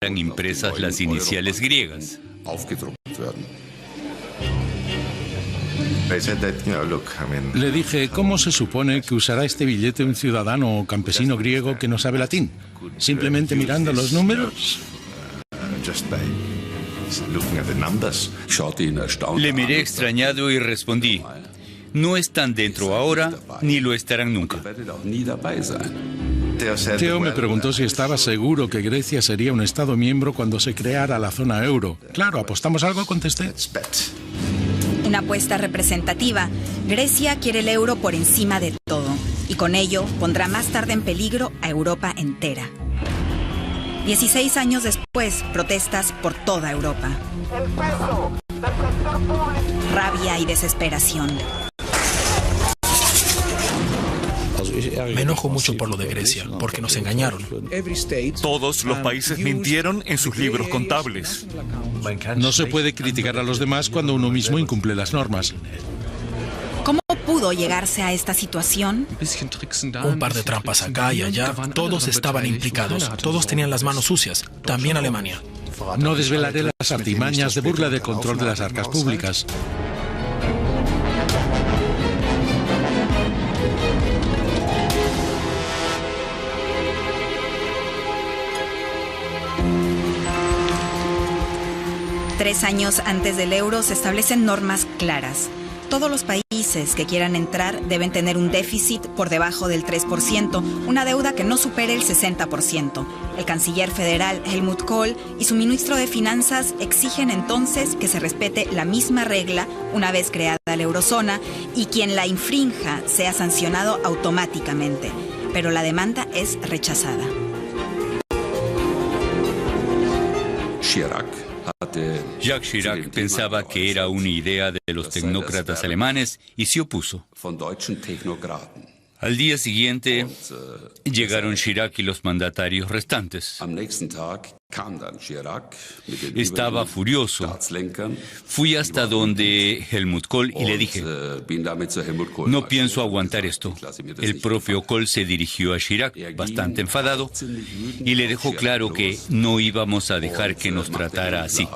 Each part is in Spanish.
impresas las iniciales griegas. Le dije, ¿cómo se supone que usará este billete un ciudadano o campesino griego que no sabe latín? ¿Simplemente mirando los números? Le miré extrañado y respondí, no están dentro ahora, ni lo estarán nunca. Theo me preguntó si estaba seguro que Grecia sería un Estado miembro cuando se creara la zona euro. Claro, ¿apostamos algo?, contesté. Una apuesta representativa. Grecia quiere el euro por encima de todo y con ello pondrá más tarde en peligro a Europa entera. 16 años después, protestas por toda Europa. Rabia y desesperación. Me enojo mucho por lo de Grecia, porque nos engañaron. Todos los países mintieron en sus libros contables. No se puede criticar a los demás cuando uno mismo incumple las normas. ¿Cómo pudo llegarse a esta situación? Un par de trampas acá y allá. Todos estaban implicados. Todos tenían las manos sucias. También Alemania. No desvelaré las artimañas de burla de control de las arcas públicas. Tres años antes del euro se establecen normas claras. Todos los países que quieran entrar deben tener un déficit por debajo del 3%, una deuda que no supere el 60%. El canciller federal Helmut Kohl y su ministro de Finanzas exigen entonces que se respete la misma regla una vez creada la eurozona y quien la infrinja sea sancionado automáticamente. Pero la demanda es rechazada. Jacques Chirac pensaba que era una idea de los tecnócratas alemanes y se opuso. Al día siguiente llegaron Chirac y los mandatarios restantes. Estaba furioso. Fui hasta donde Helmut Kohl y le dije, no pienso aguantar esto. El propio Kohl se dirigió a Chirac, bastante enfadado, y le dejó claro que no íbamos a dejar que nos tratara así.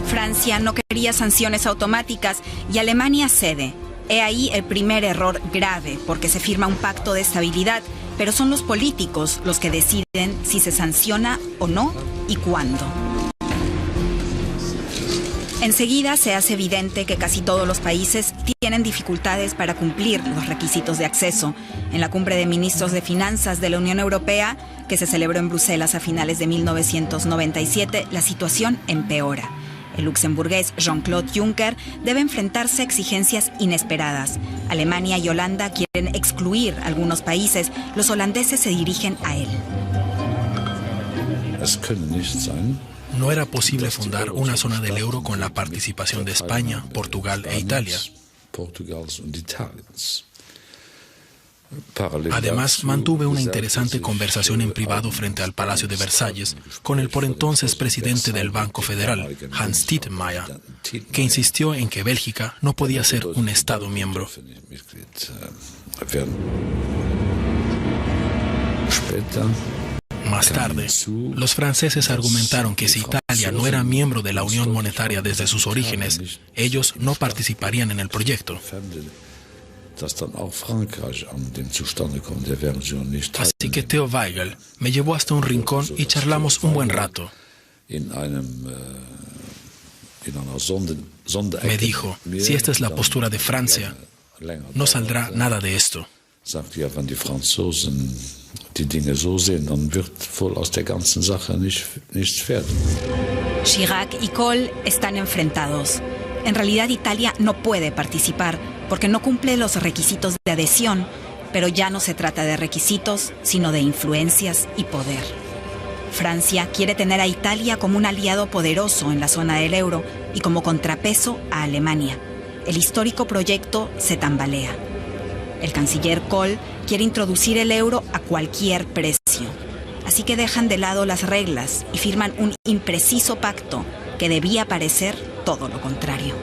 Francia no quería sanciones automáticas y Alemania cede. He ahí el primer error grave, porque se firma un pacto de estabilidad, pero son los políticos los que deciden si se sanciona o no y cuándo. Enseguida se hace evidente que casi todos los países tienen dificultades para cumplir los requisitos de acceso. En la cumbre de ministros de Finanzas de la Unión Europea, que se celebró en Bruselas a finales de 1997, la situación empeora. El luxemburgués Jean-Claude Juncker debe enfrentarse a exigencias inesperadas. Alemania y Holanda quieren excluir algunos países. Los holandeses se dirigen a él. No era posible fundar una zona del euro con la participación de España, Portugal e Italia. Además, mantuve una interesante conversación en privado frente al Palacio de Versalles con el por entonces presidente del Banco Federal, Hans Tietmeyer, que insistió en que Bélgica no podía ser un Estado miembro. Más tarde, los franceses argumentaron que si Italia no era miembro de la Unión Monetaria desde sus orígenes, ellos no participarían en el proyecto. Así que Theo Weigel me llevó hasta un rincón y charlamos un buen rato. Me dijo, si esta es la postura de Francia, no saldrá nada de esto. Chirac y Kohl están enfrentados. En realidad Italia no puede participar porque no cumple los requisitos de adhesión, pero ya no se trata de requisitos, sino de influencias y poder. Francia quiere tener a Italia como un aliado poderoso en la zona del euro y como contrapeso a Alemania. El histórico proyecto se tambalea. El canciller Kohl quiere introducir el euro a cualquier precio. Así que dejan de lado las reglas y firman un impreciso pacto que debía parecer todo lo contrario.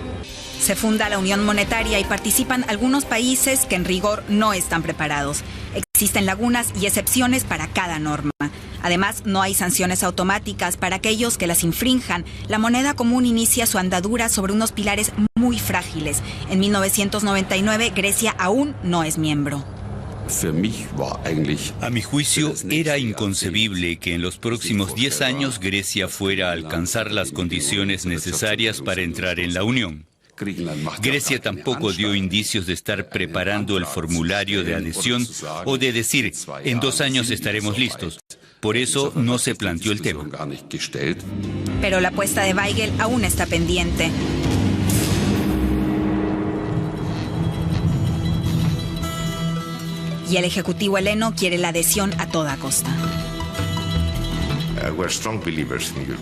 Se funda la Unión Monetaria y participan algunos países que en rigor no están preparados. Existen lagunas y excepciones para cada norma. Además, no hay sanciones automáticas para aquellos que las infrinjan. La moneda común inicia su andadura sobre unos pilares muy frágiles. En 1999, Grecia aún no es miembro. A mi juicio, era inconcebible que en los próximos 10 años Grecia fuera a alcanzar las condiciones necesarias para entrar en la Unión. Grecia tampoco dio indicios de estar preparando el formulario de adhesión o de decir, en 2 años estaremos listos. Por eso no se planteó el tema. Pero la apuesta de Weigel aún está pendiente. Y el ejecutivo heleno quiere la adhesión a toda costa.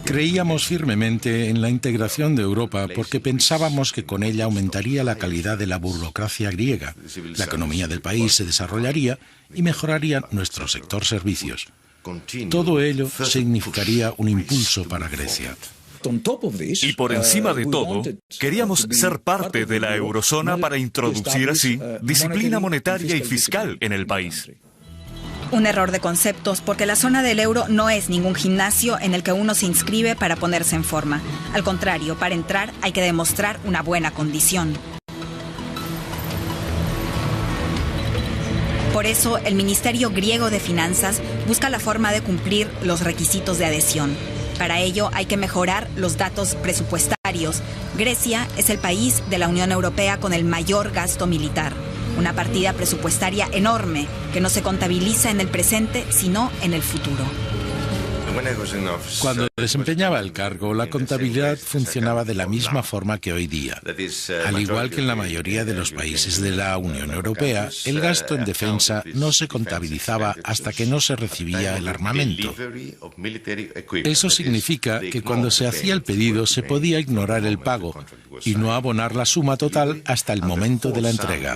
Creíamos firmemente en la integración de Europa porque pensábamos que con ella aumentaría la calidad de la burocracia griega, la economía del país se desarrollaría y mejoraría nuestro sector servicios. Todo ello significaría un impulso para Grecia. Y por encima de todo, queríamos ser parte de la eurozona para introducir así disciplina monetaria y fiscal en el país. Un error de conceptos, porque la zona del euro no es ningún gimnasio en el que uno se inscribe para ponerse en forma. Al contrario, para entrar hay que demostrar una buena condición. Por eso, el Ministerio Griego de Finanzas busca la forma de cumplir los requisitos de adhesión. Para ello hay que mejorar los datos presupuestarios. Grecia es el país de la Unión Europea con el mayor gasto militar. Una partida presupuestaria enorme que no se contabiliza en el presente, sino en el futuro. Cuando desempeñaba el cargo, la contabilidad funcionaba de la misma forma que hoy día. Al igual que en la mayoría de los países de la Unión Europea, el gasto en defensa no se contabilizaba hasta que no se recibía el armamento. Eso significa que cuando se hacía el pedido se podía ignorar el pago y no abonar la suma total hasta el momento de la entrega.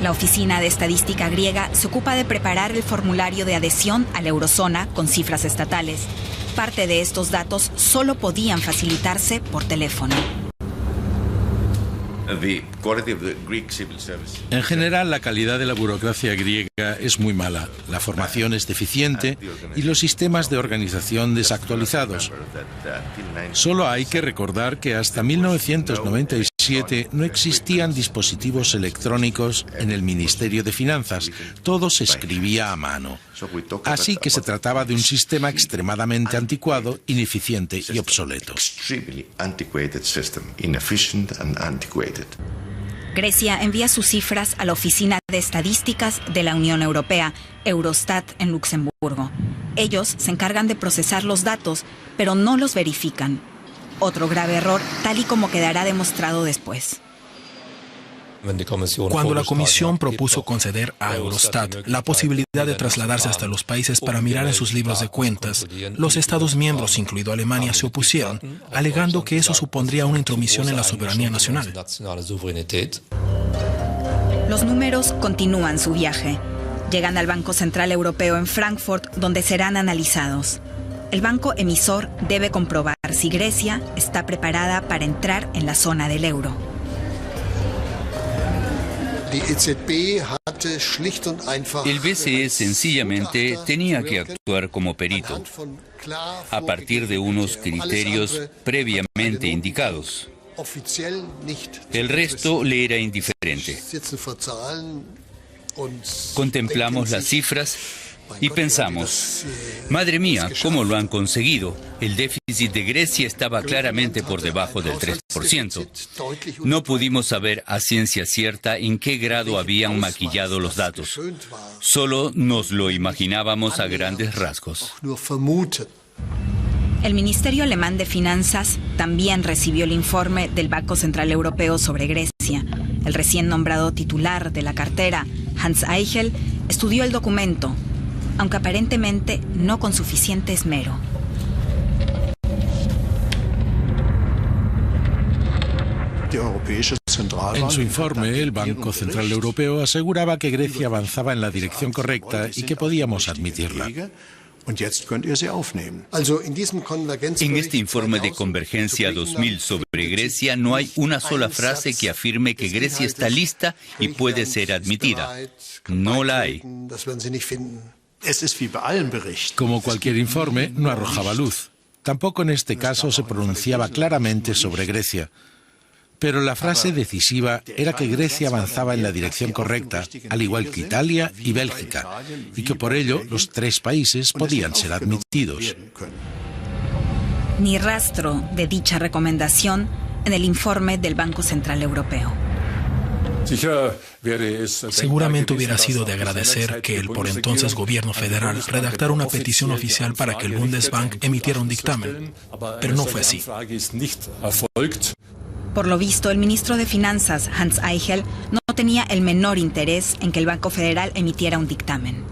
La Oficina de Estadística griega se ocupa de preparar el formulario de adhesión a la eurozona con cifras estatales. Parte de estos datos solo podían facilitarse por teléfono. En general, la calidad de la burocracia griega es muy mala, la formación es deficiente y los sistemas de organización desactualizados. Solo hay que recordar que hasta 1997 no existían dispositivos electrónicos en el Ministerio de Finanzas, todo se escribía a mano. Así que se trataba de un sistema extremadamente anticuado, ineficiente y obsoleto. Grecia envía sus cifras a la Oficina de Estadísticas de la Unión Europea, Eurostat, en Luxemburgo. Ellos se encargan de procesar los datos, pero no los verifican. Otro grave error, tal y como quedará demostrado después. Cuando la Comisión propuso conceder a Eurostat la posibilidad de trasladarse hasta los países para mirar en sus libros de cuentas, los Estados miembros, incluido Alemania, se opusieron, alegando que eso supondría una intromisión en la soberanía nacional. Los números continúan su viaje. Llegan al Banco Central Europeo en Frankfurt, donde serán analizados. El banco emisor debe comprobar si Grecia está preparada para entrar en la zona del euro. El BCE sencillamente tenía que actuar como perito, a partir de unos criterios previamente indicados. El resto le era indiferente. Contemplamos las cifras y pensamos, madre mía, ¿cómo lo han conseguido? El déficit de Grecia estaba claramente por debajo del 3%. No pudimos saber a ciencia cierta en qué grado habían maquillado los datos. Solo nos lo imaginábamos a grandes rasgos. El Ministerio Alemán de Finanzas también recibió el informe del Banco Central Europeo sobre Grecia. El recién nombrado titular de la cartera, Hans Eichel, estudió el documento, aunque aparentemente no con suficiente esmero. En su informe, el Banco Central Europeo aseguraba que Grecia avanzaba en la dirección correcta y que podíamos admitirla. En este informe de Convergencia 2000 sobre Grecia no hay una sola frase que afirme que Grecia está lista y puede ser admitida. No la hay. Como cualquier informe, no arrojaba luz. Tampoco en este caso se pronunciaba claramente sobre Grecia. Pero la frase decisiva era que Grecia avanzaba en la dirección correcta, al igual que Italia y Bélgica, y que por ello los tres países podían ser admitidos. Ni rastro de dicha recomendación en el informe del Banco Central Europeo. Seguramente hubiera sido de agradecer que el por entonces gobierno federal redactara una petición oficial para que el Bundesbank emitiera un dictamen, pero no fue así. Por lo visto, el ministro de Finanzas, Hans Eichel, no tenía el menor interés en que el Banco Federal emitiera un dictamen.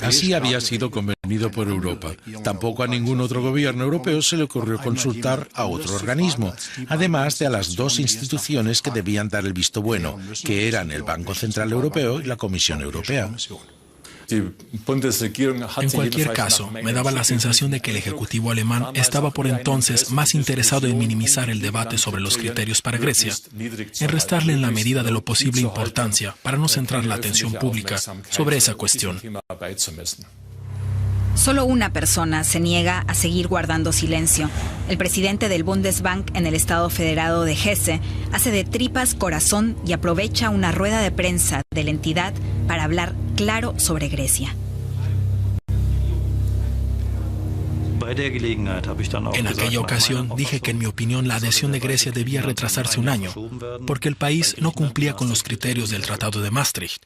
Así había sido convenido por Europa. Tampoco a ningún otro gobierno europeo se le ocurrió consultar a otro organismo, además de a las dos instituciones que debían dar el visto bueno, que eran el Banco Central Europeo y la Comisión Europea. En cualquier caso, me daba la sensación de que el Ejecutivo alemán estaba por entonces más interesado en minimizar el debate sobre los criterios para Grecia, en restarle en la medida de lo posible importancia para no centrar la atención pública sobre esa cuestión. Solo una persona se niega a seguir guardando silencio. El presidente del Bundesbank en el Estado Federado de Hesse hace de tripas corazón y aprovecha una rueda de prensa de la entidad para hablar claro sobre Grecia. En aquella ocasión dije que en mi opinión la adhesión de Grecia debía retrasarse un año, porque el país no cumplía con los criterios del Tratado de Maastricht.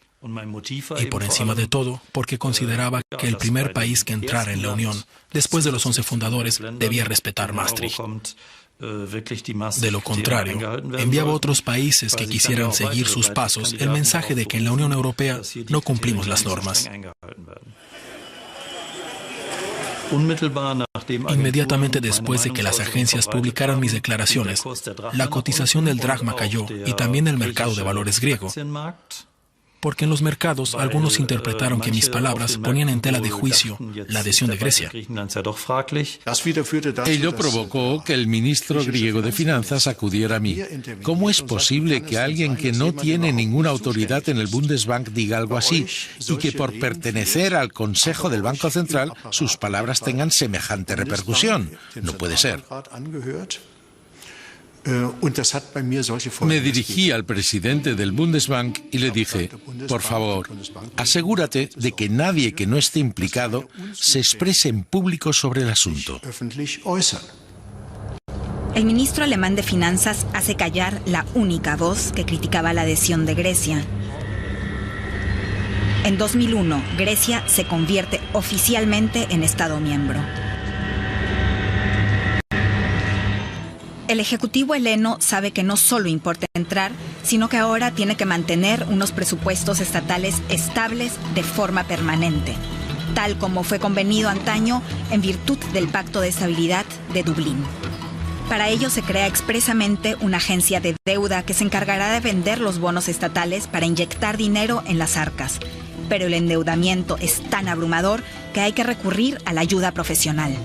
Y por encima de todo, porque consideraba que el primer país que entrara en la Unión, después de los 11 fundadores, debía respetar Maastricht. De lo contrario, enviaba a otros países que quisieran seguir sus pasos el mensaje de que en la Unión Europea no cumplimos las normas. Inmediatamente después de que las agencias publicaran mis declaraciones, la cotización del dracma cayó y también el mercado de valores griego. Porque en los mercados algunos interpretaron que mis palabras ponían en tela de juicio la adhesión de Grecia. Ello provocó que el ministro griego de Finanzas acudiera a mí. ¿Cómo es posible que alguien que no tiene ninguna autoridad en el Bundesbank diga algo así y que por pertenecer al Consejo del Banco Central sus palabras tengan semejante repercusión? No puede ser. Me dirigí al presidente del Bundesbank y le dije, por favor, asegúrate de que nadie que no esté implicado se exprese en público sobre el asunto. El ministro alemán de Finanzas hace callar la única voz que criticaba la adhesión de Grecia. En 2001, Grecia se convierte oficialmente en Estado miembro. El ejecutivo heleno sabe que no solo importa entrar, sino que ahora tiene que mantener unos presupuestos estatales estables de forma permanente, tal como fue convenido antaño en virtud del Pacto de Estabilidad de Dublín. Para ello se crea expresamente una agencia de deuda que se encargará de vender los bonos estatales para inyectar dinero en las arcas. Pero el endeudamiento es tan abrumador que hay que recurrir a la ayuda profesional.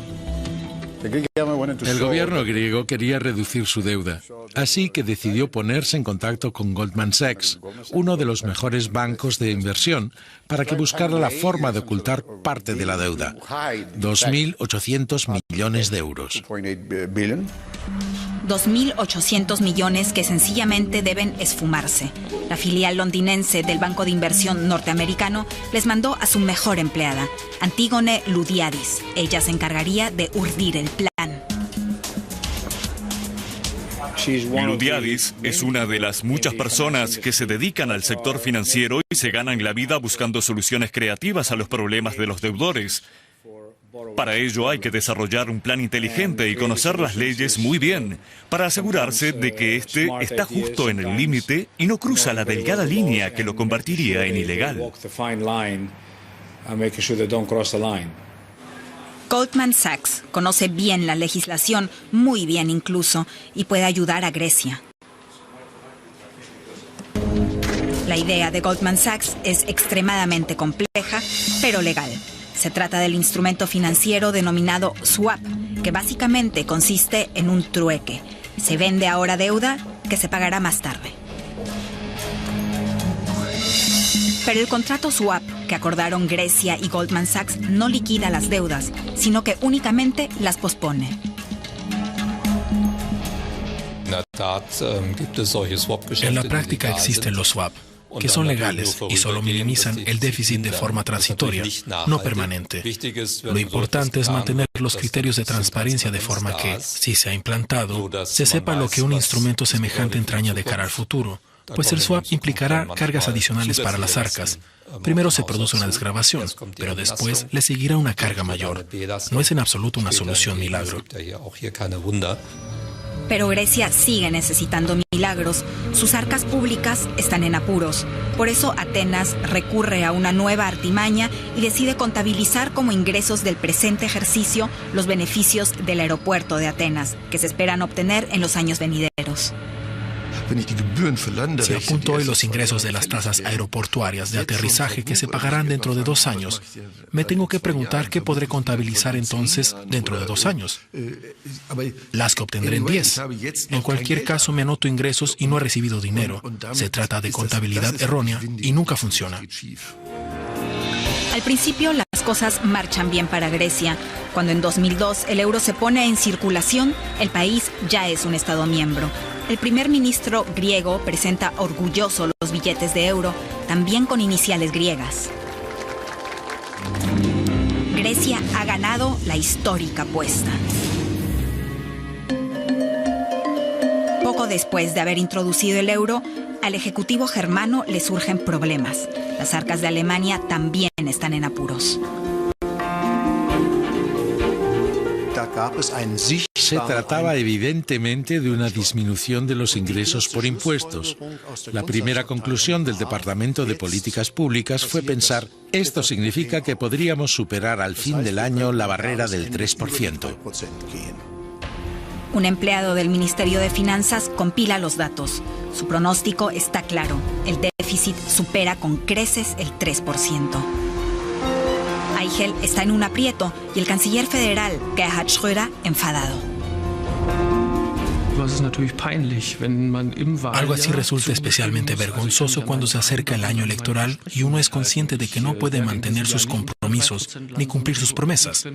El gobierno griego quería reducir su deuda, así que decidió ponerse en contacto con Goldman Sachs, uno de los mejores bancos de inversión, para que buscara la forma de ocultar parte de la deuda, 2.800 millones de euros. 2.800 millones que sencillamente deben esfumarse. La filial londinense del Banco de Inversión norteamericano les mandó a su mejor empleada, Antígone Ludiadis. Ella se encargaría de urdir el plan. Ludiadis es una de las muchas personas que se dedican al sector financiero y se ganan la vida buscando soluciones creativas a los problemas de los deudores. Para ello hay que desarrollar un plan inteligente y conocer las leyes muy bien, para asegurarse de que éste está justo en el límite y no cruza la delgada línea que lo convertiría en ilegal. Goldman Sachs conoce bien la legislación, muy bien incluso, y puede ayudar a Grecia. La idea de Goldman Sachs es extremadamente compleja, pero legal. Se trata del instrumento financiero denominado swap, que básicamente consiste en un trueque. Se vende ahora deuda que se pagará más tarde. Pero el contrato swap que acordaron Grecia y Goldman Sachs no liquida las deudas, sino que únicamente las pospone. En la práctica existen los swap, que son legales y solo minimizan el déficit de forma transitoria, no permanente. Lo importante es mantener los criterios de transparencia de forma que, si se ha implantado, se sepa lo que un instrumento semejante entraña de cara al futuro, pues el swap implicará cargas adicionales para las arcas. Primero se produce una desgravación, pero después le seguirá una carga mayor. No es en absoluto una solución milagro. Pero Grecia sigue necesitando milagros. Sus arcas públicas están en apuros. Por eso Atenas recurre a una nueva artimaña y decide contabilizar como ingresos del presente ejercicio los beneficios del aeropuerto de Atenas, que se esperan obtener en los años venideros. Si apunto hoy los ingresos de las tasas aeroportuarias de aterrizaje que se pagarán dentro de 2 años, me tengo que preguntar qué podré contabilizar entonces dentro de 2 años. Las que obtendré en 10. En cualquier caso me anoto ingresos y no he recibido dinero. Se trata de contabilidad errónea y nunca funciona. Al principio las cosas marchan bien para Grecia. Cuando en 2002 el euro se pone en circulación, el país ya es un Estado miembro. El primer ministro griego presenta orgulloso los billetes de euro, también con iniciales griegas. Grecia ha ganado la histórica apuesta. Poco después de haber introducido el euro, al ejecutivo germano le surgen problemas. Las arcas de Alemania también están en apuros. Se trataba evidentemente de una disminución de los ingresos por impuestos. La primera conclusión del Departamento de Políticas Públicas fue pensar, esto significa que podríamos superar al fin del año la barrera del 3%. Un empleado del Ministerio de Finanzas compila los datos. Su pronóstico está claro. El déficit supera con creces el 3%. Eichel está en un aprieto y el canciller federal, Gerhard Schröder, enfadado. Algo así resulta especialmente vergonzoso cuando se acerca el año electoral y uno es consciente de que no puede mantener sus compromisos ni cumplir sus promesas.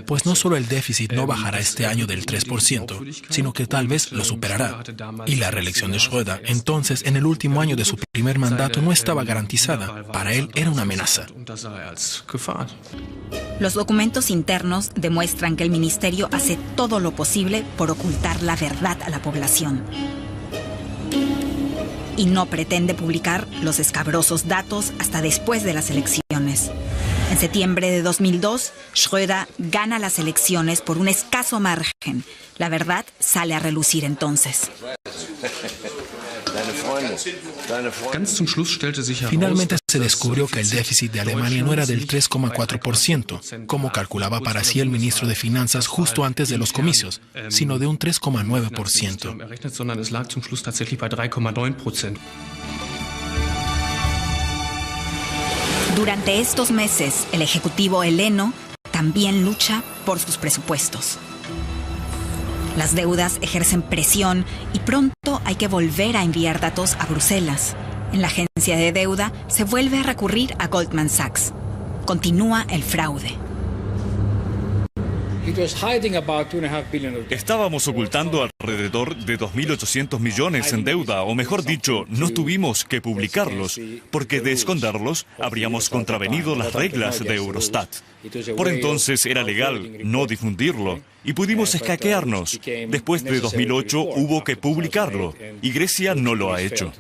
Pues no solo el déficit no bajará este año del 3%, sino que tal vez lo superará. Y la reelección de Schröder, entonces, en el último año de su primer mandato, no estaba garantizada. Para él era una amenaza. Los documentos internos demuestran que el ministerio hace todo lo posible por ocultar la verdad a la población. Y no pretende publicar los escabrosos datos hasta después de las elecciones. En septiembre de 2002, Schröder gana las elecciones por un escaso margen. La verdad sale a relucir entonces. Finalmente se descubrió que el déficit de Alemania no era del 3,4%, como calculaba para sí el ministro de Finanzas justo antes de los comicios, sino de un 3,9%. Durante estos meses, el ejecutivo heleno también lucha por sus presupuestos. Las deudas ejercen presión y pronto hay que volver a enviar datos a Bruselas. En la agencia de deuda se vuelve a recurrir a Goldman Sachs. Continúa el fraude. Estábamos ocultando alrededor de 2.800 millones en deuda, o mejor dicho, no tuvimos que publicarlos, porque de esconderlos habríamos contravenido las reglas de Eurostat. Por entonces era legal no difundirlo y pudimos escaquearnos. Después de 2008 hubo que publicarlo y Grecia no lo ha hecho.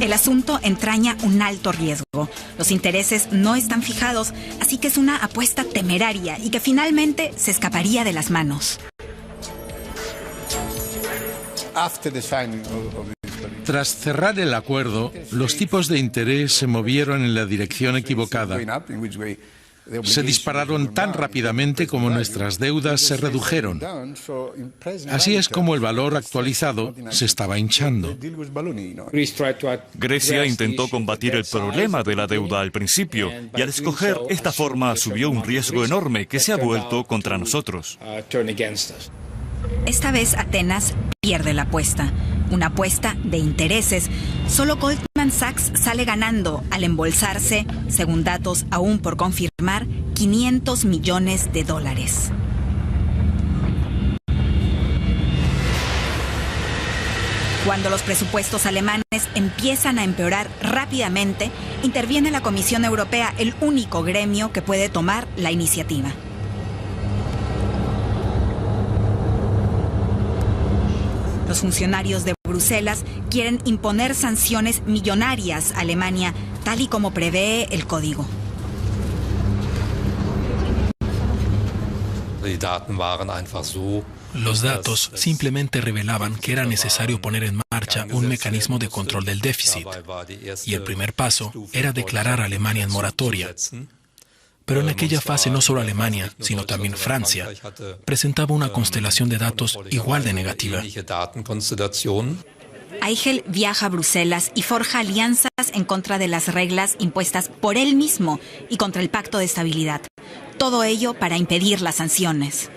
El asunto entraña un alto riesgo. Los intereses no están fijados, así que es una apuesta temeraria y que finalmente se escaparía de las manos. Tras cerrar el acuerdo, los tipos de interés se movieron en la dirección equivocada. se dispararon tan rápidamente como nuestras deudas se redujeron. Así es como el valor actualizado se estaba hinchando. Grecia intentó combatir el problema de la deuda al principio y al escoger esta forma asumió un riesgo enorme que se ha vuelto contra nosotros. Esta vez Atenas pierde la apuesta, una apuesta de intereses. Solo Goldman Sachs sale ganando al embolsarse, según datos aún por confirmar, $500 millones. Cuando los presupuestos alemanes empiezan a empeorar rápidamente, interviene la Comisión Europea, el único gremio que puede tomar la iniciativa. Los funcionarios de Bruselas quieren imponer sanciones millonarias a Alemania, tal y como prevé el código. Los datos simplemente revelaban que era necesario poner en marcha un mecanismo de control del déficit, y el primer paso era declarar a Alemania en moratoria. Pero en aquella fase no solo Alemania, sino también Francia, presentaba una constelación de datos igual de negativa. Eichel viaja a Bruselas y forja alianzas en contra de las reglas impuestas por él mismo y contra el Pacto de Estabilidad. Todo ello para impedir las sanciones.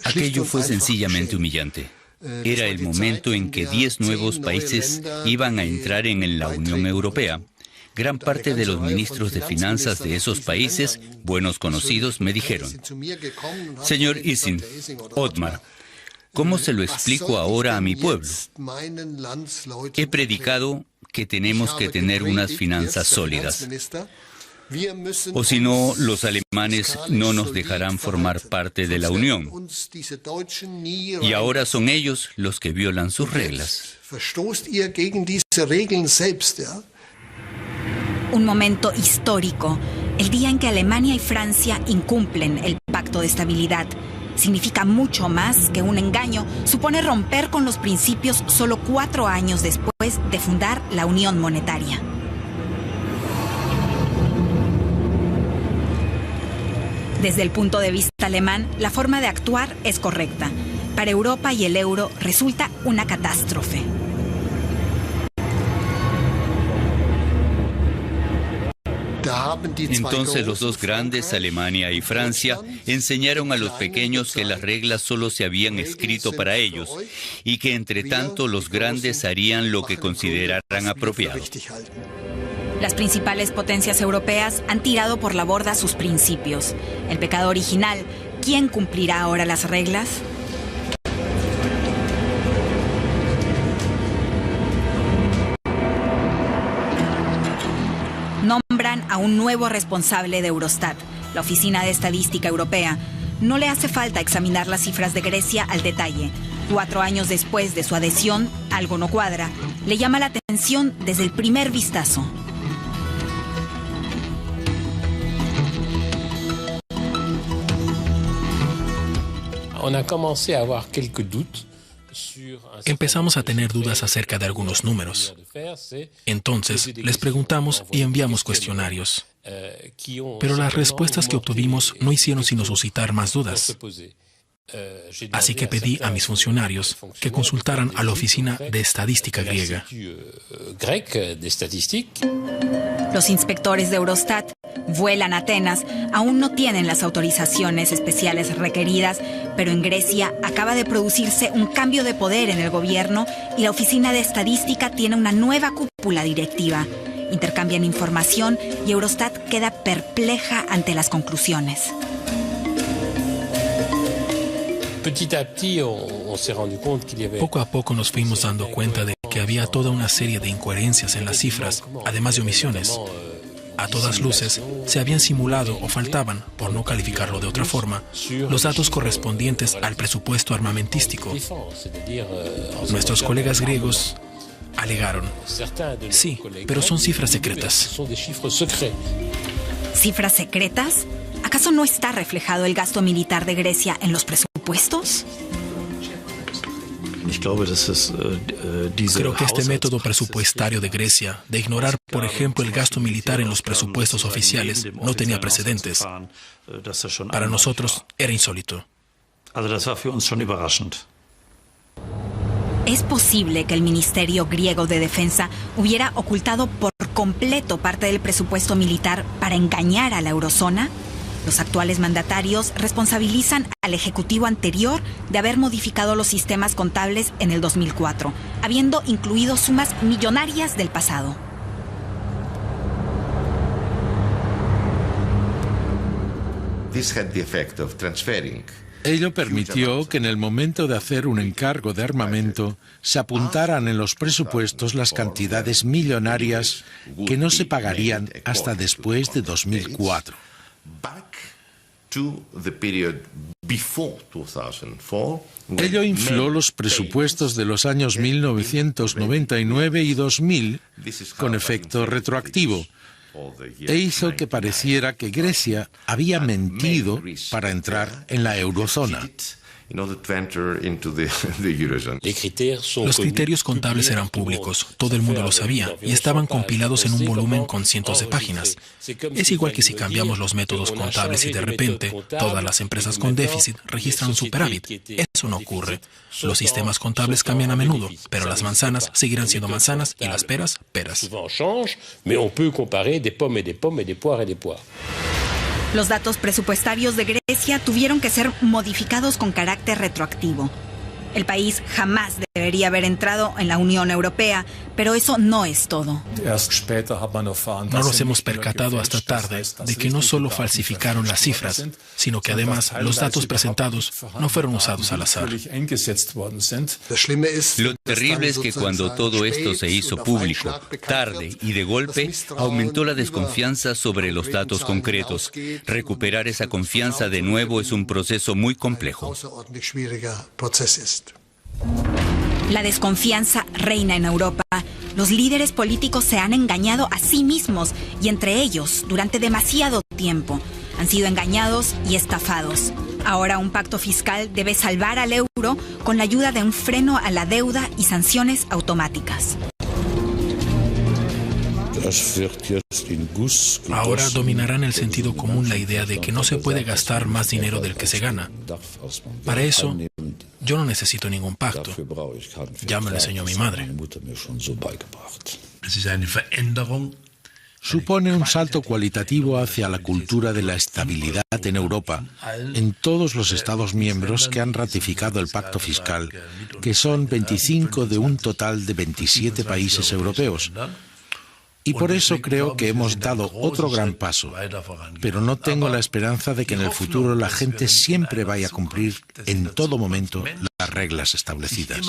Aquello fue sencillamente humillante. Era el momento en que 10 nuevos países iban a entrar en la Unión Europea. Gran parte de los ministros de finanzas de esos países, buenos conocidos, me dijeron: señor Ising, Otmar, ¿cómo se lo explico ahora a mi pueblo? He predicado que tenemos que tener unas finanzas sólidas. O si no, los alemanes no nos dejarán formar parte de la Unión. Y ahora son ellos los que violan sus reglas. Un momento histórico, el día en que Alemania y Francia incumplen el Pacto de Estabilidad. Significa mucho más que un engaño, supone romper con los principios solo 4 años después de fundar la Unión Monetaria. Desde el punto de vista alemán, la forma de actuar es correcta. Para Europa y el euro resulta una catástrofe. Entonces los dos grandes, Alemania y Francia, enseñaron a los pequeños que las reglas solo se habían escrito para ellos y que entre tanto los grandes harían lo que consideraran apropiado. Las principales potencias europeas han tirado por la borda sus principios. El pecado original, ¿quién cumplirá ahora las reglas? Nombran a un nuevo responsable de Eurostat, la Oficina de Estadística Europea. No le hace falta examinar las cifras de Grecia al detalle. 4 años después de su adhesión, algo no cuadra. Le llama la atención desde el primer vistazo. Empezamos a tener dudas acerca de algunos números. Entonces, les preguntamos y enviamos cuestionarios. Pero las respuestas que obtuvimos no hicieron sino suscitar más dudas. Así que pedí a mis funcionarios que consultaran a la Oficina de Estadística griega. Los inspectores de Eurostat vuelan a Atenas, aún no tienen las autorizaciones especiales requeridas, pero en Grecia acaba de producirse un cambio de poder en el gobierno y la Oficina de Estadística tiene una nueva cúpula directiva. Intercambian información y Eurostat queda perpleja ante las conclusiones. Poco a poco nos fuimos dando cuenta de que había toda una serie de incoherencias en las cifras, además de omisiones. A todas luces, se habían simulado o faltaban, por no calificarlo de otra forma, los datos correspondientes al presupuesto armamentístico. Nuestros colegas griegos alegaron: sí, pero son cifras secretas. ¿Cifras secretas? ¿Acaso no está reflejado el gasto militar de Grecia en los presupuestos? Creo que este método presupuestario de Grecia, de ignorar, por ejemplo, el gasto militar en los presupuestos oficiales, no tenía precedentes. Para nosotros era insólito. ¿Es posible que el Ministerio griego de Defensa hubiera ocultado por completo parte del presupuesto militar para engañar a la eurozona? Los actuales mandatarios responsabilizan al ejecutivo anterior de haber modificado los sistemas contables en el 2004, habiendo incluido sumas millonarias del pasado. Ello permitió que en el momento de hacer un encargo de armamento se apuntaran en los presupuestos las cantidades millonarias que no se pagarían hasta después de 2004. Ello infló los presupuestos de los años 1999 y 2000 con efecto retroactivo e hizo que pareciera que Grecia había mentido para entrar en la eurozona. Los criterios contables eran públicos, todo el mundo lo sabía, y estaban compilados en un volumen con cientos de páginas. Es igual que si cambiamos los métodos contables y de repente todas las empresas con déficit registran un superávit. Eso no ocurre. Los sistemas contables cambian a menudo, pero las manzanas seguirán siendo manzanas y las peras, peras. Los datos presupuestarios de Grecia tuvieron que ser modificados con carácter retroactivo. El país jamás debería haber entrado en la Unión Europea, pero eso no es todo. No nos hemos percatado hasta tarde de que no solo falsificaron las cifras, sino que además los datos presentados no fueron usados al azar. Lo terrible es que cuando todo esto se hizo público, tarde y de golpe, aumentó la desconfianza sobre los datos concretos. Recuperar esa confianza de nuevo es un proceso muy complejo. La desconfianza reina en Europa. Los líderes políticos se han engañado a sí mismos y entre ellos durante demasiado tiempo. Han sido engañados y estafados. Ahora un pacto fiscal debe salvar al euro con la ayuda de un freno a la deuda y sanciones automáticas. Ahora dominará en el sentido común la idea de que no se puede gastar más dinero del que se gana. Para eso, yo no necesito ningún pacto. Ya me lo enseñó mi madre. Supone un salto cualitativo hacia la cultura de la estabilidad en Europa, en todos los Estados miembros que han ratificado el pacto fiscal, que son 25 de un total de 27 países europeos. Y por eso creo que hemos dado otro gran paso, pero no tengo la esperanza de que en el futuro la gente siempre vaya a cumplir en todo momento las reglas establecidas.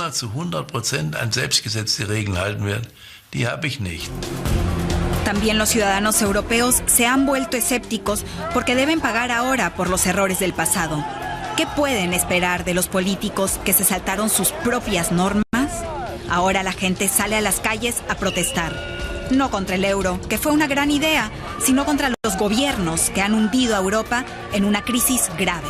También los ciudadanos europeos se han vuelto escépticos porque deben pagar ahora por los errores del pasado. ¿Qué pueden esperar de los políticos que se saltaron sus propias normas? Ahora la gente sale a las calles a protestar. No contra el euro, que fue una gran idea, sino contra los gobiernos que han hundido a Europa en una crisis grave.